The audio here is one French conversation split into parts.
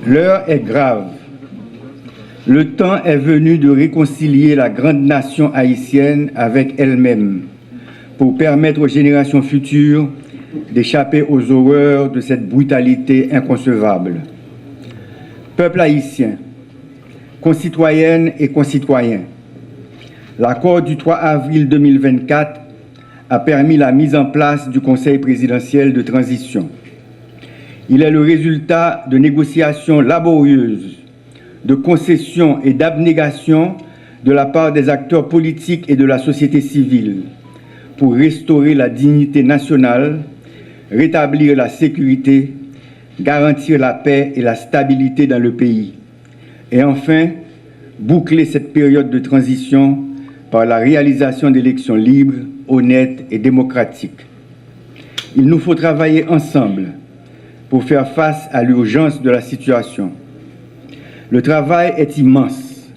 L'heure est grave. Le temps est venu de réconcilier la grande nation haïtienne avec elle-même pour permettre aux générations futures d'échapper aux horreurs de cette brutalité inconcevable. Peuple haïtien, concitoyennes et concitoyens, l'accord du 3 avril 2024 a permis la mise en place du Conseil présidentiel de transition. Il est le résultat de négociations laborieuses, de concessions et d'abnégation de la part des acteurs politiques et de la société civile pour restaurer la dignité nationale, rétablir la sécurité, garantir la paix et la stabilité dans le pays, et enfin boucler cette période de transition par la réalisation d'élections libres, honnêtes et démocratiques. Il nous faut travailler ensemble pour faire face à l'urgence de la situation. Le travail est immense.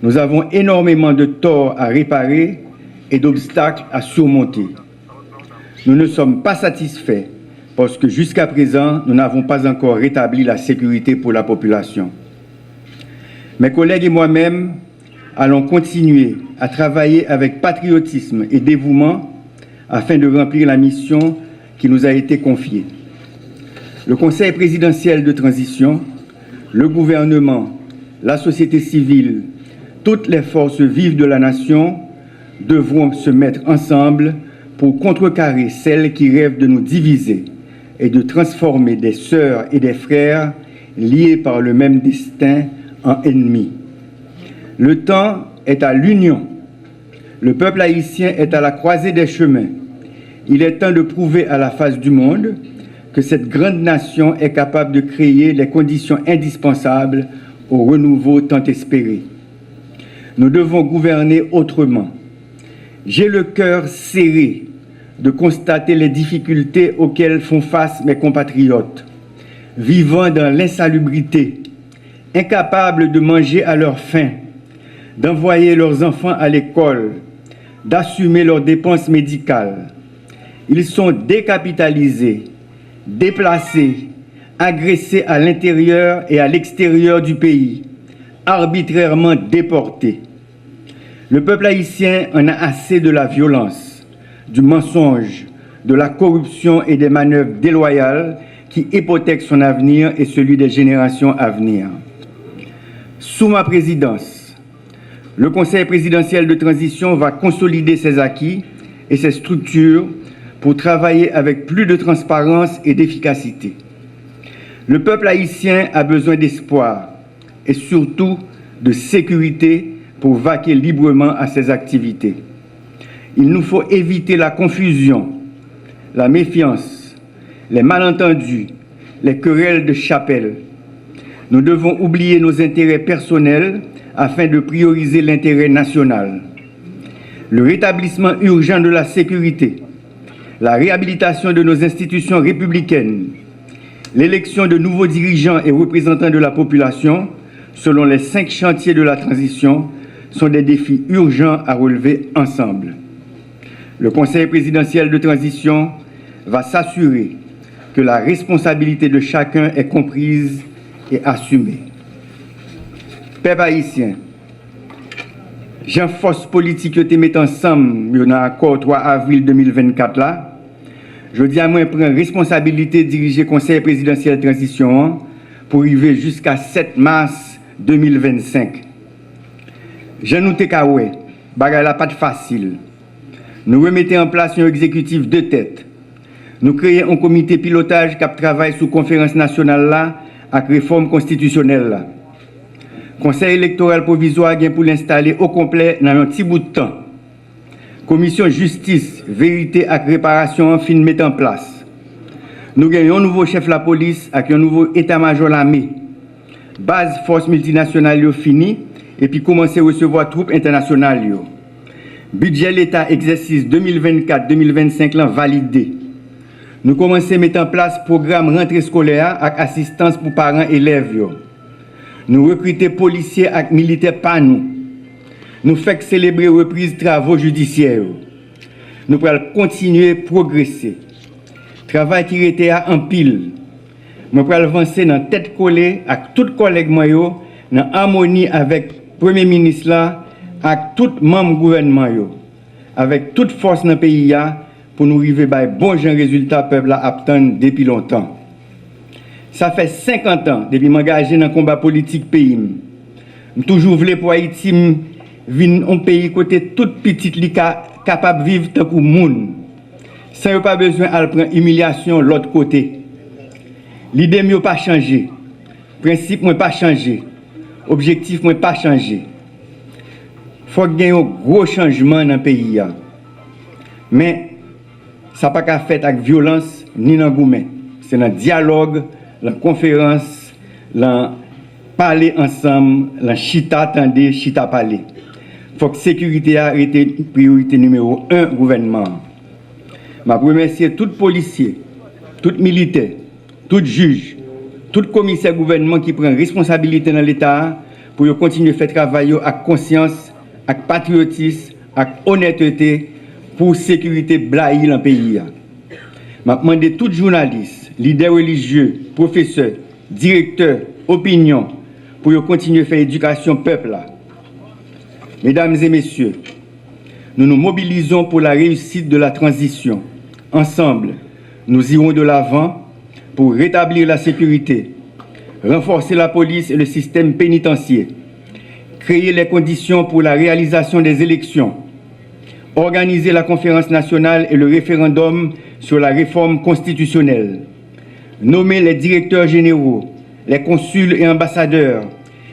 Nous avons énormément de torts à réparer et d'obstacles à surmonter. Nous ne sommes pas satisfaits parce que jusqu'à présent, nous n'avons pas encore rétabli la sécurité pour la population. Mes collègues et moi-même allons continuer à travailler avec patriotisme et dévouement afin de remplir la mission qui nous a été confiée. Le Conseil présidentiel de transition, le gouvernement, la société civile, toutes les forces vives de la nation devront se mettre ensemble pour contrecarrer celles qui rêvent de nous diviser et de transformer des sœurs et des frères liés par le même destin en ennemis. Le temps est à l'union. Le peuple haïtien est à la croisée des chemins. Il est temps de prouver à la face du monde que cette grande nation est capable de créer les conditions indispensables au renouveau tant espéré. Nous devons gouverner autrement. J'ai le cœur serré de constater les difficultés auxquelles font face mes compatriotes, vivant dans l'insalubrité, incapables de manger à leur faim, d'envoyer leurs enfants à l'école, d'assumer leurs dépenses médicales. Ils sont décapitalisés, déplacés, agressés à l'intérieur et à l'extérieur du pays, arbitrairement déportés. Le peuple haïtien en a assez de la violence, du mensonge, de la corruption et des manœuvres déloyales qui hypothèquent son avenir et celui des générations à venir. Sous ma présidence, le Conseil présidentiel de transition va consolider ses acquis et ses structures pour travailler avec plus de transparence et d'efficacité. Le peuple haïtien a besoin d'espoir et surtout de sécurité pour vaquer librement à ses activités. Il nous faut éviter la confusion, la méfiance, les malentendus, les querelles de chapelle. Nous devons oublier nos intérêts personnels afin de prioriser l'intérêt national. Le rétablissement urgent de la sécurité, la réhabilitation de nos institutions républicaines, l'élection de nouveaux dirigeants et représentants de la population, selon les 5 chantiers de la transition, sont des défis urgents à relever ensemble. Le Conseil présidentiel de transition va s'assurer que la responsabilité de chacun est comprise et assumée. Peuple haïtien, j'en force politique que te met ensemble dans l'accord 3 avril 2024 là. Je dis à moi prendre responsabilité de diriger le Conseil présidentiel de transition pour arriver jusqu'à 7 mars 2025. Je nous t'ai bagay la pas facile. Nous remettons en place un exécutif de tête. Nous créons un comité pilotage qui travaille sous conférence nationale là avec réforme constitutionnelle là. Conseil électoral provisoire vient pour l'installer au complet dans un petit bout de temps. Commission justice, vérité et réparation fin mettre en place. Nous gagnons un nouveau chef de la police avec un nouveau état-major l'armée. Base force multinationale fini et puis commencer à recevoir troupes internationales. Budget l'État exercice 2024-2025 validé. Nous commençons à mettre en place programme rentrée scolaire avec assistance pour parents et élèves. Nous recrutons policiers et militaires par nous. Nous faisons célébrer reprise travaux judiciaires. Nous allons continuer à progresser. Travail qui était en pile. Je vais avancer dans tête collée avec tous les collègues dans harmonie avec le Premier ministre là, avec tous les membres du gouvernement, avec toute force dans le pays pour nous arriver à bon résultat peuple a attendre depuis longtemps. Ça fait 50 ans depuis que je suis engagé dans le combat politique pays. Je toujours voulu pour Haïti venir un pays côté toute petite li capable de vivre tant que monde. Sans pas besoin de prendre humiliation de l'autre côté. L'idée n'a pas changé. Le principe n'a pas changé. L'objectif n'a pas changé. Il faut qu'il y ait un gros changement dans le pays. Mais ça n'a pas qu'à faire avec violence ni dans le gourmet. C'est dans le dialogue, la conférence, la parler ensemble, la chita attendez, chita parler. Il faut que la sécurité ait été priorité numéro 1 du gouvernement. Je remercie tous les policiers, tous les militaires, tous les juges, tous les commissaires gouvernement qui prennent responsabilité dans l'État pour continuer à faire travail avec conscience, avec patriotisme, avec honnêteté pour la sécurité blaïe dans le pays. Je demande à tous les journalistes, leaders religieux, professeurs, directeurs, opinions, pour continuer à faire éducation peuple. Mesdames et messieurs, nous nous mobilisons pour la réussite de la transition. Ensemble, nous irons de l'avant pour rétablir la sécurité, renforcer la police et le système pénitentiaire, créer les conditions pour la réalisation des élections, organiser la conférence nationale et le référendum sur la réforme constitutionnelle, nommer les directeurs généraux, les consuls et ambassadeurs,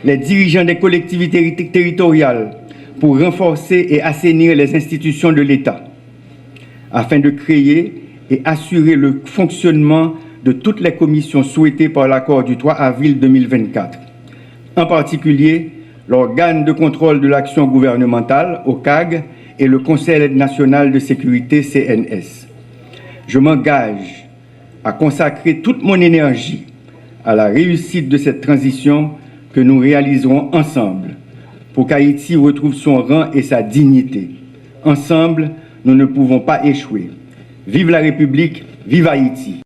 les dirigeants des collectivités territoriales pour renforcer et assainir les institutions de l'État, afin de créer et assurer le fonctionnement de toutes les commissions souhaitées par l'accord du 3 avril 2024, en particulier l'organe de contrôle de l'action gouvernementale, OCAG, et le Conseil national de sécurité, CNS. Je m'engage à consacrer toute mon énergie à la réussite de cette transition que nous réaliserons ensemble pour qu'Haïti retrouve son rang et sa dignité. Ensemble, nous ne pouvons pas échouer. Vive la République, vive Haïti!